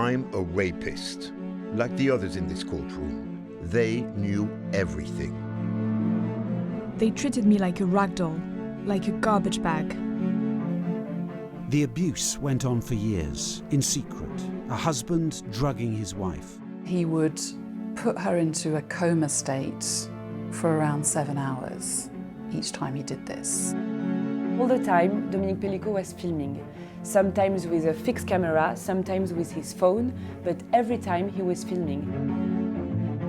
I'm a rapist. Like the others in this courtroom, they knew everything. They treated me like a rag doll, like a garbage bag. The abuse went on for years, in secret, a husband drugging his wife. He would put her into a coma state for around 7 hours each time he did this. All the time, Dominique Pelicot was filming, sometimes with a fixed camera, sometimes with his phone, but every time he was filming.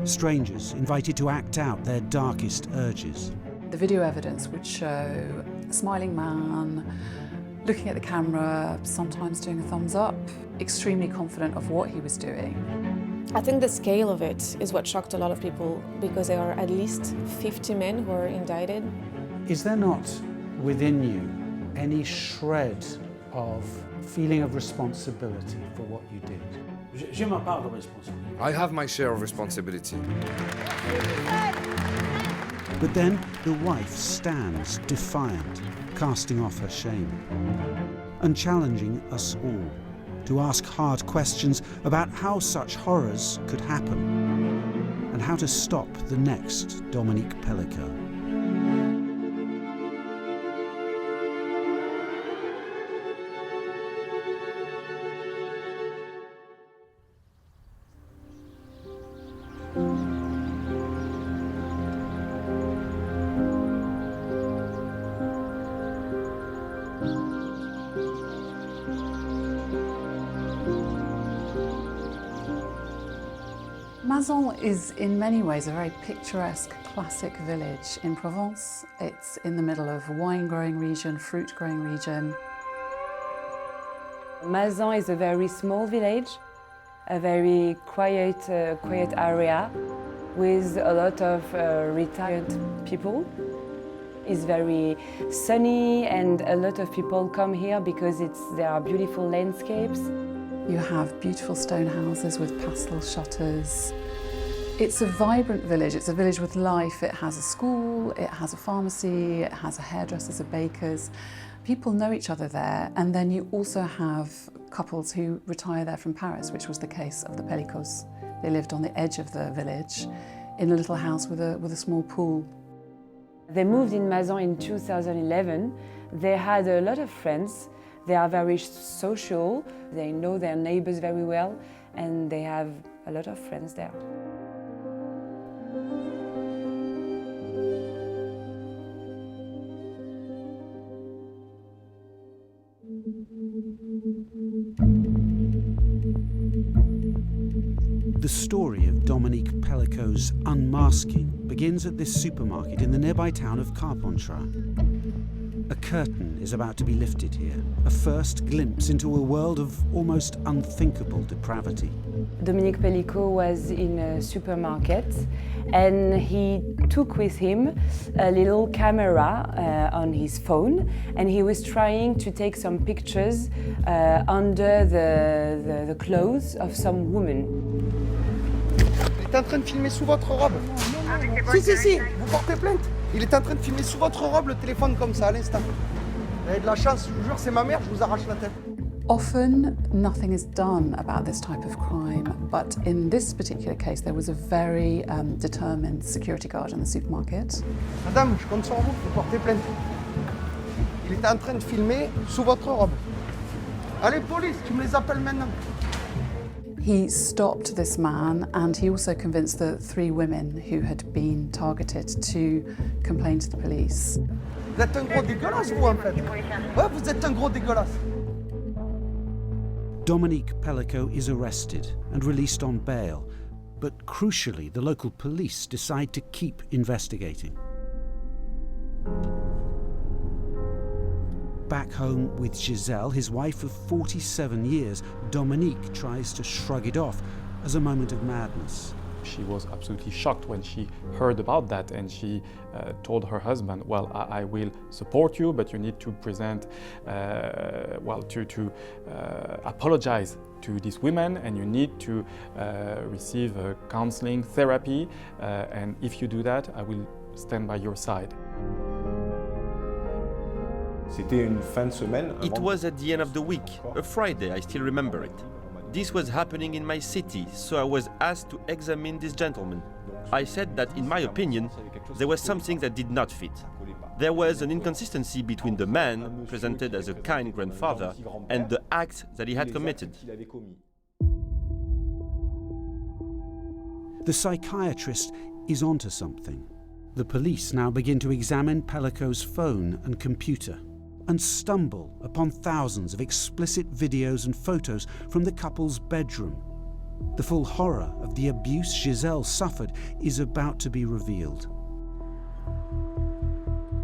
Strangers invited to act out their darkest urges. The video evidence would show a smiling man, looking at the camera, sometimes doing a thumbs up, extremely confident of what he was doing. I think the scale of it is what shocked a lot of people, because there are at least 50 men who are indicted. Is there not within you any shred of feeling of responsibility for what you did? J'ai ma part de responsabilité. I have my share of responsibility. But then the wife stands defiant, casting off her shame and challenging us all to ask hard questions about how such horrors could happen and how to stop the next Dominique Pelicot. Mazan is in many ways a very picturesque, classic village in Provence. It's in the middle of a wine-growing region, fruit-growing region. Mazan is a very small village, a very quiet area with a lot of retired people. It's very sunny and a lot of people come here because there are beautiful landscapes. You have beautiful stone houses with pastel shutters. It's a vibrant village. It's a village with life. It has a school, it has a pharmacy, it has a hairdressers, a bakers. People know each other there, and then you also have couples who retire there from Paris, which was the case of the Pelicots. They lived on the edge of the village in a little house with a small pool. They moved in Mazan in 2011. They had a lot of friends. They are very social, they know their neighbors very well, and they have a lot of friends there. The story of Dominique Pelicot's unmasking begins at this supermarket in the nearby town of Carpentras. A curtain is about to be lifted here, a first glimpse into a world of almost unthinkable depravity. Dominique Pelicot was in a supermarket and he took with him a little camera on his phone, and he was trying to take some pictures under the clothes of some woman. Il est en train de filmer sous votre robe. Si, vous portez plainte. Il est en train de filmer sous votre robe le téléphone comme ça à l'instant. Vous avez de la chance, je vous jure, c'est ma mère, je vous arrache la tête. Often, nothing is done about this type of crime, but in this particular case, there was a very determined security guard in the supermarket. Madame, je compte sur vous, vous portez plainte. Il était en train de filmer sous votre robe. Allez, police, tu me les appelles maintenant. He stopped this man, and he also convinced the 3 women who had been targeted to complain to the police. Vous êtes un gros dégueulasse, vous, en fait. Ouais, vous êtes un gros dégueulasse. Dominique Pelicot is arrested and released on bail, but crucially, the local police decide to keep investigating. Back home with Gisele, his wife of 47 years, Dominique tries to shrug it off as a moment of madness. She was absolutely shocked when she heard about that, and she told her husband, well, I will support you, but you need to present, to apologize to these women, and you need to receive counseling, therapy, and if you do that, I will stand by your side. It was at the end of the week, a Friday, I still remember it. This was happening in my city, so I was asked to examine this gentleman. I said that, in my opinion, there was something that did not fit. There was an inconsistency between the man, presented as a kind grandfather, and the act that he had committed. The psychiatrist is onto something. The police now begin to examine Pelicot's phone and computer and stumble upon thousands of explicit videos and photos from the couple's bedroom. The full horror of the abuse Gisele suffered is about to be revealed.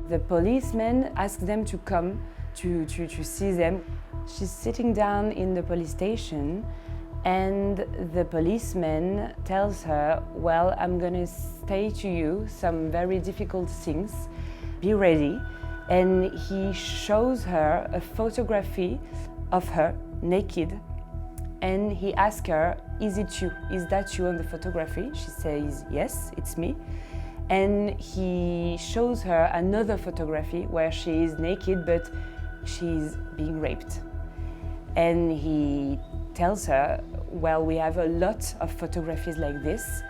The policeman asked them to come to see them. She's sitting down in the police station, and the policeman tells her, well, I'm gonna say to you some very difficult things, be ready. And he shows her a photography of her naked, and he asks her, is it you? Is that you on the photography? She says, yes, it's me. And he shows her another photography where she is naked, but she's being raped. And he tells her, well, we have a lot of photographies like this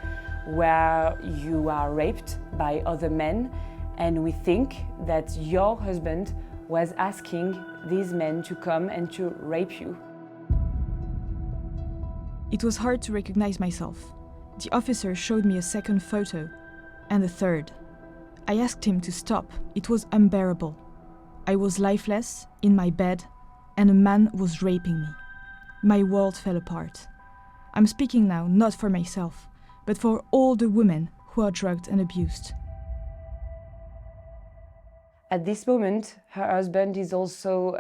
where you are raped by other men, and we think that your husband was asking these men to come and to rape you. It was hard to recognize myself. The officer showed me a second photo, and a third. I asked him to stop. It was unbearable. I was lifeless, in my bed, and a man was raping me. My world fell apart. I'm speaking now not for myself, but for all the women who are drugged and abused. At this moment, her husband is also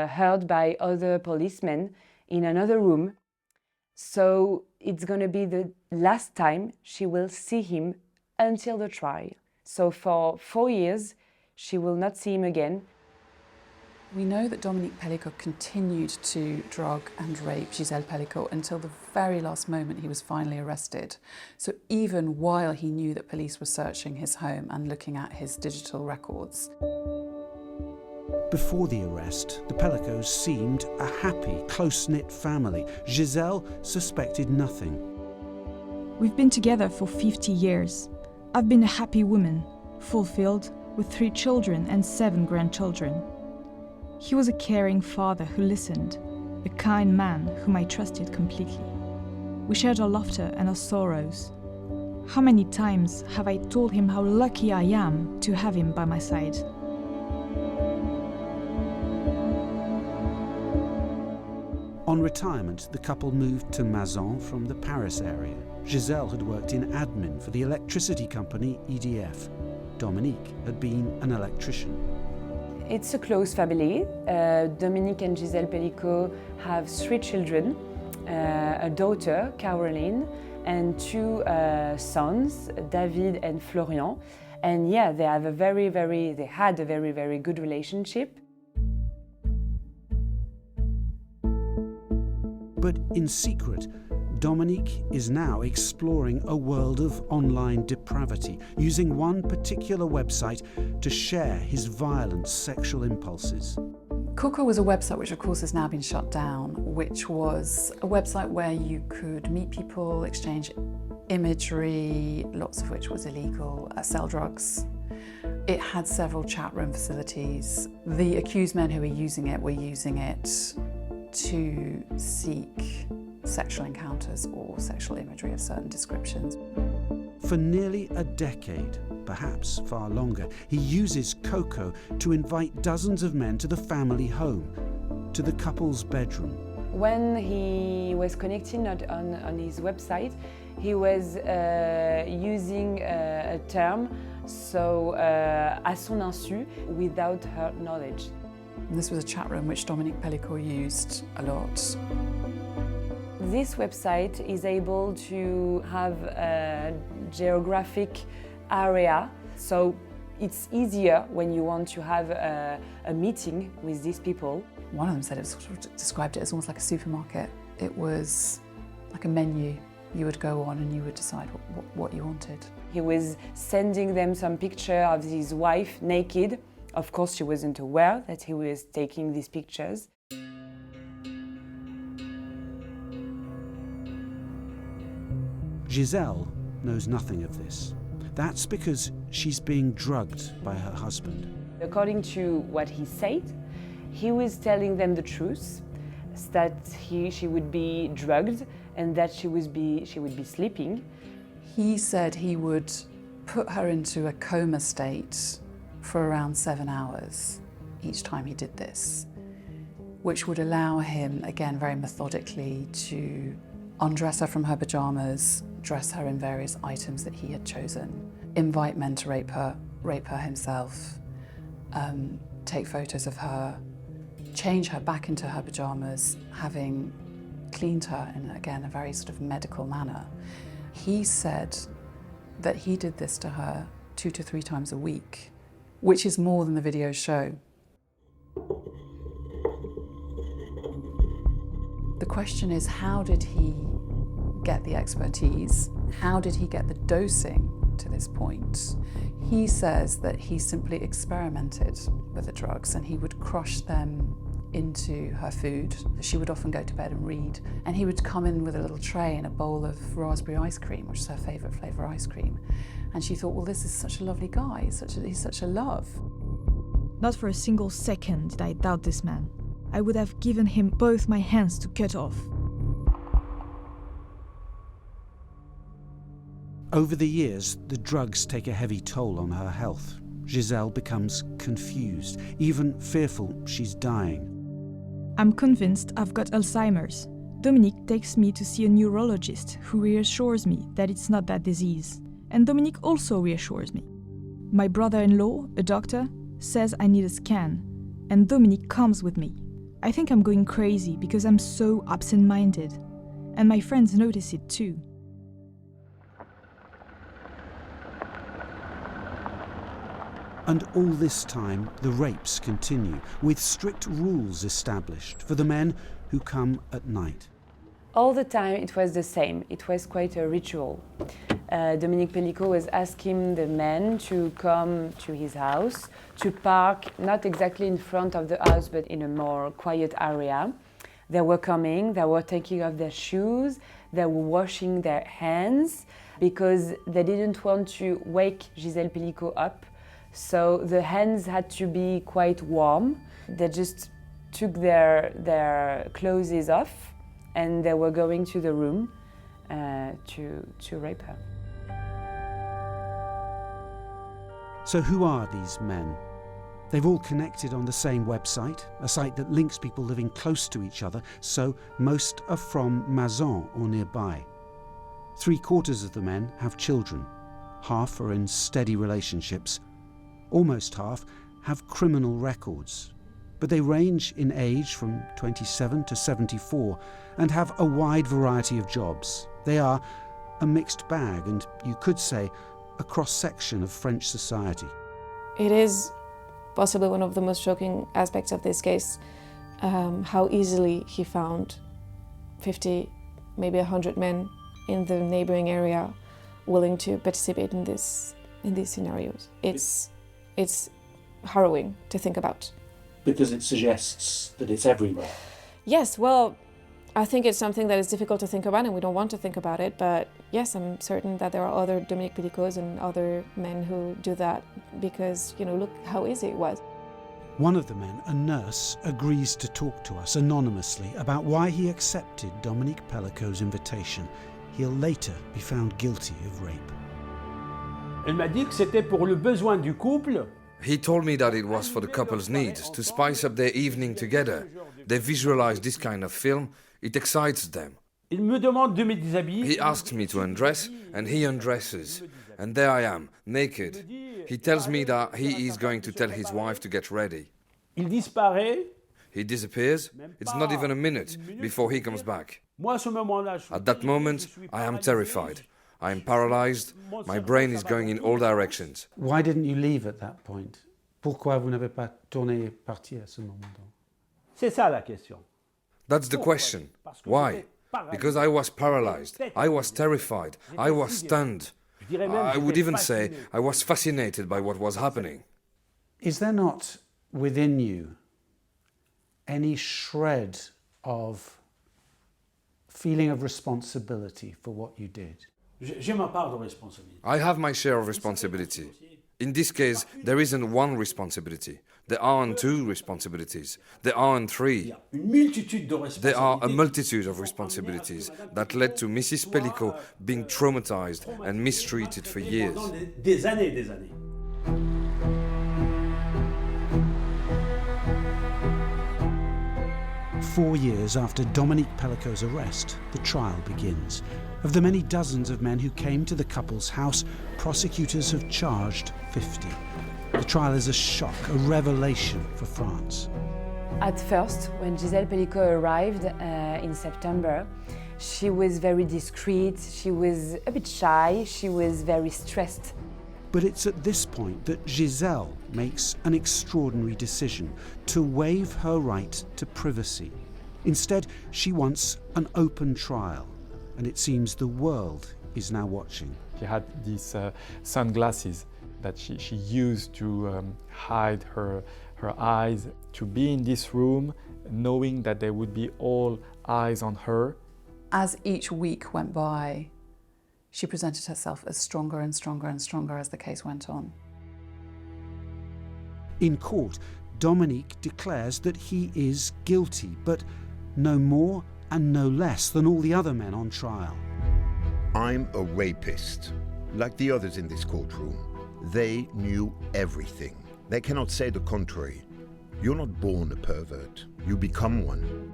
heard by other policemen in another room. So it's going to be the last time she will see him until the trial. So for 4 years, she will not see him again. We know that Dominique Pelicot continued to drug and rape Gisele Pelicot until the very last moment he was finally arrested. So even while he knew that police were searching his home and looking at his digital records. Before the arrest, the Pelicots seemed a happy, close-knit family. Gisele suspected nothing. We've been together for 50 years. I've been a happy woman, fulfilled, with 3 children and 7 grandchildren. He was a caring father who listened, a kind man whom I trusted completely. We shared our laughter and our sorrows. How many times have I told him how lucky I am to have him by my side? On retirement, the couple moved to Mazan from the Paris area. Gisele had worked in admin for the electricity company EDF. Dominique had been an electrician. It's a close family. Dominique and Gisele Pelicot have 3 children, a daughter, Caroline, and 2 sons, David and Florian. And yeah, they had a very, very good relationship. But in secret, Dominique is now exploring a world of online depravity, using one particular website to share his violent sexual impulses. Coco was a website which of course has now been shut down, which was a website where you could meet people, exchange imagery, lots of which was illegal, sell drugs. It had several chat room facilities. The accused men who were using it to seek sexual encounters or sexual imagery of certain descriptions. For nearly a decade, perhaps far longer, he uses Coco to invite dozens of men to the family home, to the couple's bedroom. When he was connecting on his website, he was using a term, so à son insu, without her knowledge. And this was a chat room which Dominique Pelicot used a lot. This website is able to have a geographic area, so it's easier when you want to have a meeting with these people. One of them said described it as almost like a supermarket. It was like a menu. You would go on and you would decide what you wanted. He was sending them some picture of his wife naked. Of course, she wasn't aware that he was taking these pictures. Gisele knows nothing of this. That's because she's being drugged by her husband. According to what he said, he was telling them the truth, that she would be drugged and that she would be sleeping. He said he would put her into a coma state for around 7 hours each time he did this, which would allow him, again very methodically, to undress her from her pajamas, dress her in various items that he had chosen, invite men to rape her himself, take photos of her, change her back into her pajamas, having cleaned her in, again, a very sort of medical manner. He said that he did this to her 2 to 3 times a week, which is more than the videos show. The question is, how did he get the expertise? How did he get the dosing to this point? He says that he simply experimented with the drugs and he would crush them into her food. She would often go to bed and read, and he would come in with a little tray and a bowl of raspberry ice cream, which is her favourite flavour ice cream. And she thought, well, this is such a lovely guy, he's such a love. Not for a single second did I doubt this man. I would have given him both my hands to cut off. Over the years, the drugs take a heavy toll on her health. Gisele becomes confused, even fearful she's dying. I'm convinced I've got Alzheimer's. Dominique takes me to see a neurologist who reassures me that it's not that disease. And Dominique also reassures me. My brother-in-law, a doctor, says I need a scan, and Dominique comes with me. I think I'm going crazy because I'm so absent-minded, and my friends notice it too. And all this time, the rapes continue, with strict rules established for the men who come at night. All the time it was the same. It was quite a ritual. Dominique Pelicot was asking the men to come to his house, to park not exactly in front of the house, but in a more quiet area. They were coming, they were taking off their shoes, they were washing their hands, because they didn't want to wake Gisele Pelicot up. So the hands had to be quite warm. They just took their clothes off and they were going to the room to rape her. So who are these men? They've all connected on the same website, a site that links people living close to each other, so most are from Mazan or nearby. 3/4 of the men have children. Half are in steady relationships. Almost half have criminal records, but they range in age from 27 to 74 and have a wide variety of jobs. They are a mixed bag and, you could say, a cross-section of French society. It is possibly one of the most shocking aspects of this case, how easily he found 50, maybe 100 men in the neighboring area willing to participate in these scenarios. It's harrowing to think about. Because it suggests that it's everywhere. Yes, well, I think it's something that is difficult to think about and we don't want to think about it, but yes, I'm certain that there are other Dominique Pelicots and other men who do that because, look how easy it was. One of the men, a nurse, agrees to talk to us anonymously about why he accepted Dominique Pelicot's invitation. He'll later be found guilty of rape. Elle m'a dit que c'était pour le besoin du couple. He told me that it was for the couple's needs, to spice up their evening together. They visualize this kind of film, it excites them. Il me demande de me déshabiller. He asks me to undress, and he undresses. And there I am, naked. He tells me that he is going to tell his wife to get ready. Il disparaît. He disappears. It's not even a minute before he comes back. Moi, à ce moment-là, At that moment, I am terrified. I am paralyzed. My brain is going in all directions. Why didn't you leave at that point? Pourquoi vous n'avez pas tourné et parti à ce moment-là? C'est ça la question. That's the question. Why? Because I was paralyzed. I was terrified. I was stunned. I would even say I was fascinated by what was happening. Is there not within you any shred of feeling of responsibility for what you did? J'ai ma part de responsabilité. I have my share of responsibility. In this case, there isn't one responsibility. There aren't two responsibilities. There aren't three. There are a multitude of responsibilities that led to Mrs. Pelicot being traumatized and mistreated for years. Des années. 4 years after Dominique Pelicot's arrest, the trial begins. Of the many dozens of men who came to the couple's house, prosecutors have charged 50. The trial is a shock, a revelation for France. At first, when Gisele Pelicot arrived in September, she was very discreet, she was a bit shy, she was very stressed. But it's at this point that Gisele makes an extraordinary decision to waive her right to privacy. Instead, she wants an open trial, and it seems the world is now watching. She had these sunglasses that she used to hide her eyes, to be in this room knowing that there would be all eyes on her. As each week went by, she presented herself as stronger and stronger and stronger as the case went on. In court, Dominique declares that he is guilty, but no more and no less than all the other men on trial. I'm a rapist, like the others in this courtroom. They knew everything. They cannot say the contrary. You're not born a pervert, you become one.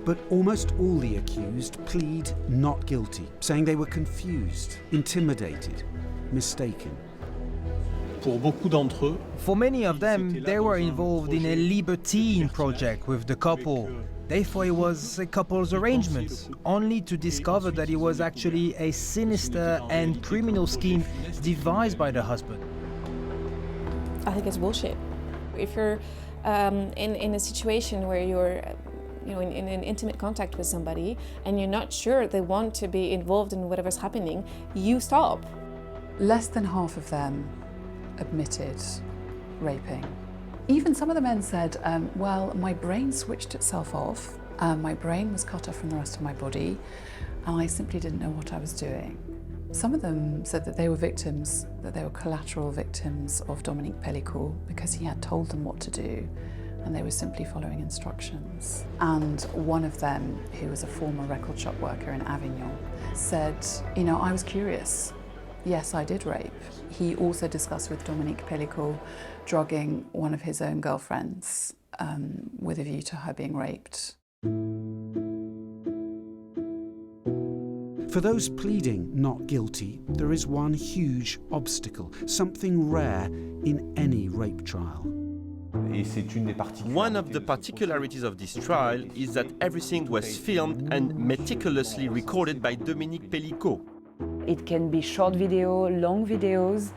But almost all the accused plead not guilty, saying they were confused, intimidated, mistaken. For many of them, they were involved in a libertine project with the couple. They thought it was a couple's arrangement, only to discover that it was actually a sinister and criminal scheme devised by the husband. I think it's bullshit. If you're in a situation where you're in an intimate contact with somebody and you're not sure they want to be involved in whatever's happening, you stop. Less than half of them admitted raping. Even some of the men said, well, my brain switched itself off, my brain was cut off from the rest of my body, and I simply didn't know what I was doing. Some of them said that they were victims, that they were collateral victims of Dominique Pelicot because he had told them what to do and they were simply following instructions. And one of them, who was a former record shop worker in Avignon, said, I was curious. Yes, I did rape. He also discussed with Dominique Pelicot drugging one of his own girlfriends with a view to her being raped. For those pleading not guilty, there is one huge obstacle, something rare in any rape trial. One of the particularities of this trial is that everything was filmed and meticulously recorded by Dominique Pelicot. It can be short video, long videos.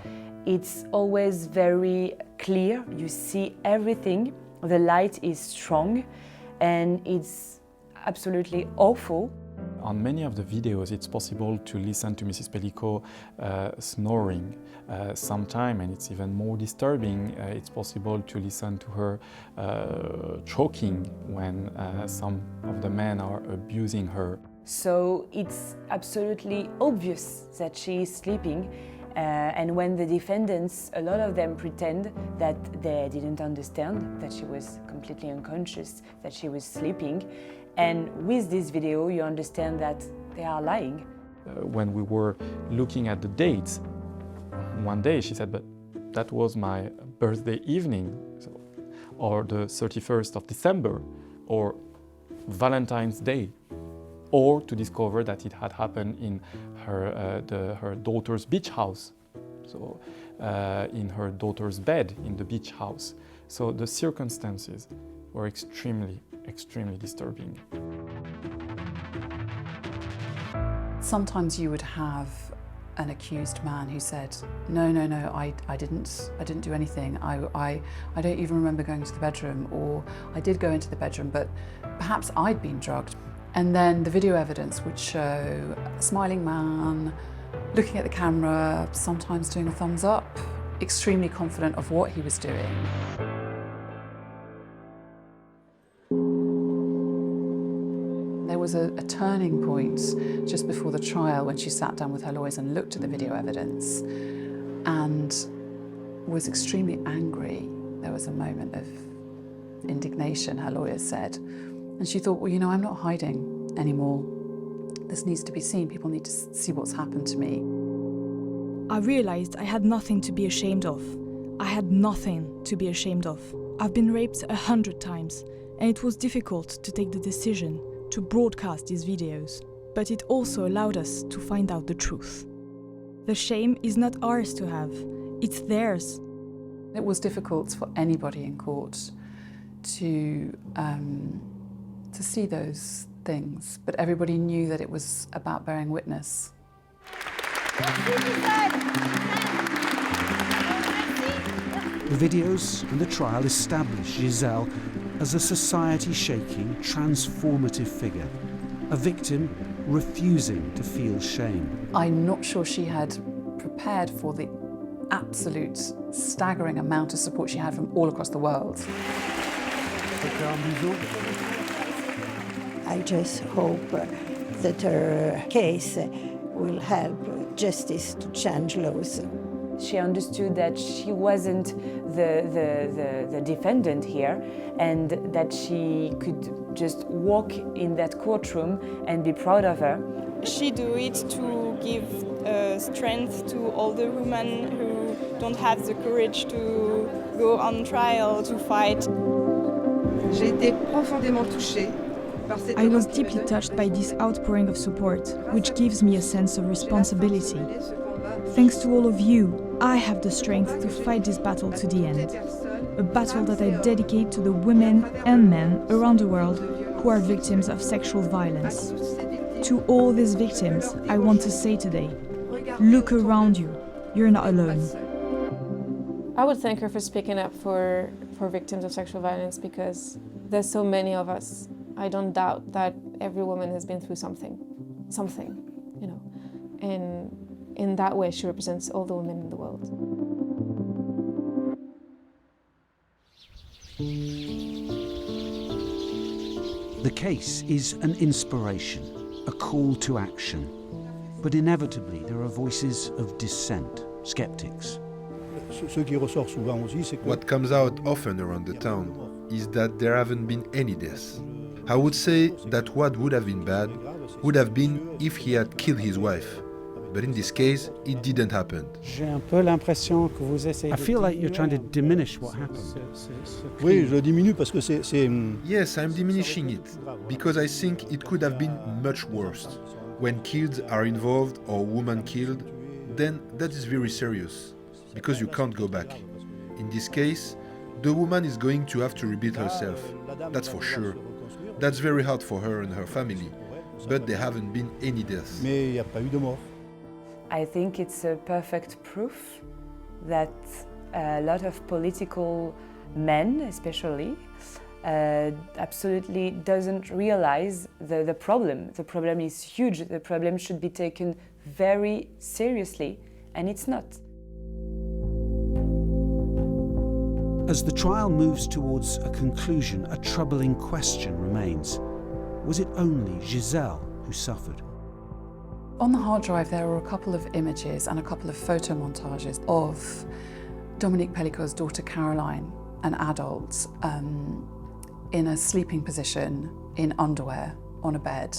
It's always very clear. You see everything. The light is strong and it's absolutely awful. On many of the videos, it's possible to listen to Mrs. Pelicot snoring sometime, and it's even more disturbing. It's possible to listen to her choking when some of the men are abusing her. So it's absolutely obvious that she is sleeping, and when the defendants, a lot of them pretend that they didn't understand, that she was completely unconscious, that she was sleeping. And with this video, you understand that they are lying. When we were looking at the dates, one day she said, but that was my birthday evening, or the 31st of December, or Valentine's Day, or to discover that it had happened in her daughter's beach house, so in her daughter's bed in the beach house. So the circumstances were extremely disturbing. Sometimes you would have an accused man who said, no, I didn't do anything. I don't even remember going to the bedroom, or I did go into the bedroom, but perhaps I'd been drugged. And then the video evidence would show a smiling man, looking at the camera, sometimes doing a thumbs up, extremely confident of what he was doing. There was a turning point just before the trial when she sat down with her lawyers and looked at the video evidence and was extremely angry. There was a moment of indignation, her lawyers said. And she thought, well, you know, I'm not hiding anymore. This needs to be seen. People need to see what's happened to me. I realized I had nothing to be ashamed of. I had nothing to be ashamed of. I've been raped 100 times, and it was difficult to take the decision to broadcast these videos. But it also allowed us to find out the truth. The shame is not ours to have, it's theirs. It was difficult for anybody in court to see those things, but everybody knew that it was about bearing witness. The videos and the trial establish Gisele as a society-shaking, transformative figure, a victim refusing to feel shame. I'm not sure she had prepared for the absolute staggering amount of support she had from all across the world. I just hope that her case will help justice to change laws. She understood that she wasn't the defendant here and that she could just walk in that courtroom and be proud of her. She do it to give strength to all the women who don't have the courage to go on trial, to fight. J'ai été profondément touchée. I was deeply touched by this outpouring of support, which gives me a sense of responsibility. Thanks to all of you, I have the strength to fight this battle to the end. A battle that I dedicate to the women and men around the world who are victims of sexual violence. To all these victims, I want to say today, look around you, you're not alone. I would thank her for speaking up for victims of sexual violence because there's so many of us. I don't doubt that every woman has been through something, you know. And in that way, she represents all the women in the world. The case is an inspiration, a call to action. But inevitably, there are voices of dissent, skeptics. What comes out often around the town is that there haven't been any deaths. I would say that what would have been bad would have been if he had killed his wife. But in this case, it didn't happen. I feel like you're trying to diminish what happened. Yes, I'm diminishing it, because I think it could have been much worse. When kids are involved or women killed, then that is very serious, because you can't go back. In this case, the woman is going to have to rebuild herself, that's for sure. That's very hard for her and her family, but there haven't been any deaths. I think it's a perfect proof that a lot of political men, especially, absolutely doesn't realize the problem. The problem is huge. The problem should be taken very seriously, and it's not. As the trial moves towards a conclusion, a troubling question remains. Was it only Gisele who suffered? On the hard drive, there were a couple of images and a couple of photo montages of Dominique Pelicot's daughter Caroline, an adult, in a sleeping position in underwear on a bed.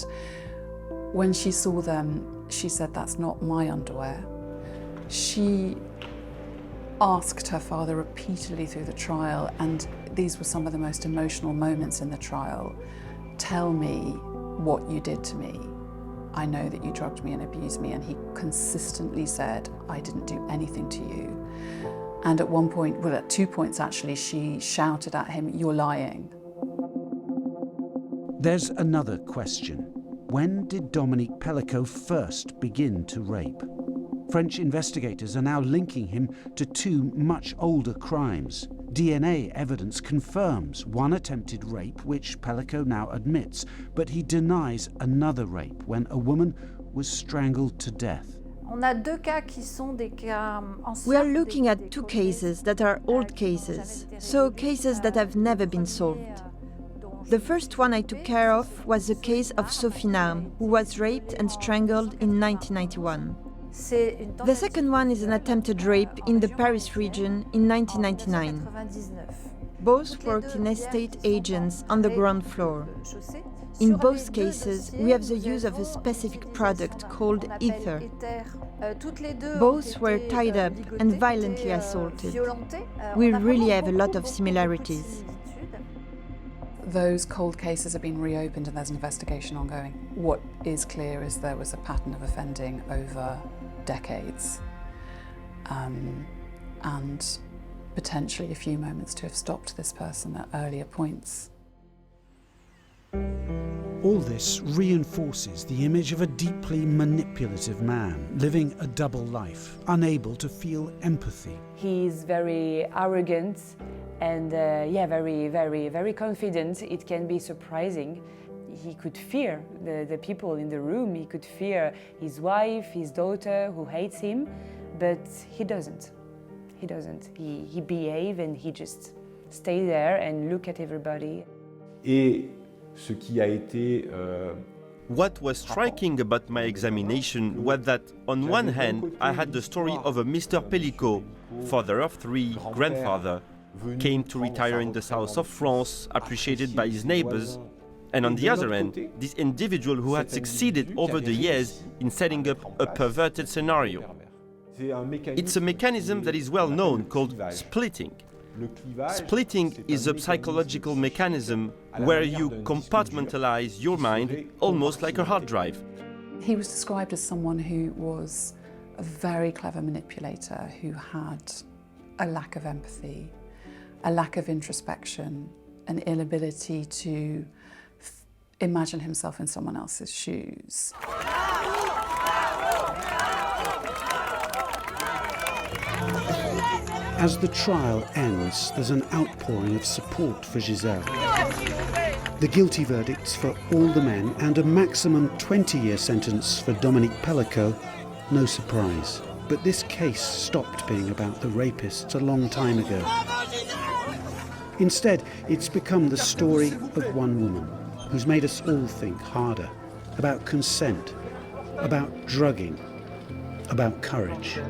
When she saw them, she said, "That's not my underwear." She asked her father repeatedly through the trial, and these were some of the most emotional moments in the trial. "Tell me what you did to me. I know that you drugged me and abused me." And he consistently said, "I didn't do anything to you." And at one point, well, at 2 points actually, she shouted at him, "You're lying." There's another question. When did Dominique Pelicot first begin to rape? French investigators are now linking him to two much older crimes. DNA evidence confirms one attempted rape, which Pelicot now admits, but he denies another rape when a woman was strangled to death. We are looking at two cases that are old cases, so cases that have never been solved. The first one I took care of was the case of Sophie Narm, who was raped and strangled in 1991. The second one is an attempted rape in the Paris region in 1999. Both worked in estate agents on the ground floor. In both cases, we have the use of a specific product called ether. Both were tied up and violently assaulted. We really have a lot of similarities. Those cold cases have been reopened and there's an investigation ongoing. What is clear is there was a pattern of offending over decades, and potentially a few moments to have stopped this person at earlier points. All this reinforces the image of a deeply manipulative man, living a double life, unable to feel empathy. He's very arrogant and very confident. It can be surprising. He could fear the people in the room. He could fear his wife, his daughter, who hates him, but he doesn't. He doesn't. He behaves and he just stay there and look at everybody. What was striking about my examination was that, on one hand, I had the story of a Mr. Pelicot, father of three, grandfather, came to retire in the south of France, appreciated by his neighbors, and on the other hand, this individual who had succeeded over the years in setting up a perverted scenario. It's a mechanism that is well known called splitting. Splitting is a psychological mechanism where you compartmentalize your mind almost like a hard drive. He was described as someone who was a very clever manipulator, who had a lack of empathy, a lack of introspection, an inability to imagine himself in someone else's shoes. As the trial ends, there's an outpouring of support for Gisele. The guilty verdicts for all the men and a maximum 20-year sentence for Dominique Pelicot, no surprise. But this case stopped being about the rapists a long time ago. Instead, it's become the story of one woman who's made us all think harder about consent, about drugging, about courage.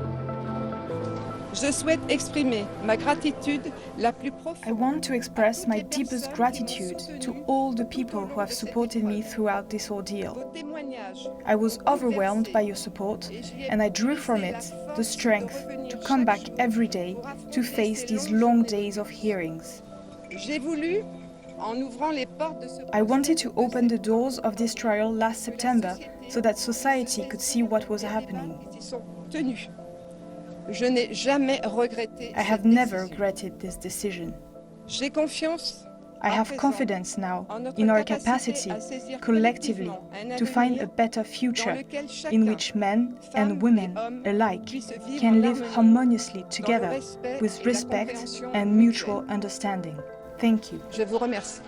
I want to express my deepest gratitude to all the people who have supported me throughout this ordeal. I was overwhelmed by your support, and I drew from it the strength to come back every day to face these long days of hearings. I wanted to open the doors of this trial last September so that society could see what was happening. I have never regretted this decision. I have confidence now in our capacity, collectively, to find a better future in which men and women alike can live harmoniously together with respect and mutual understanding. Thank you. Je vous remercie.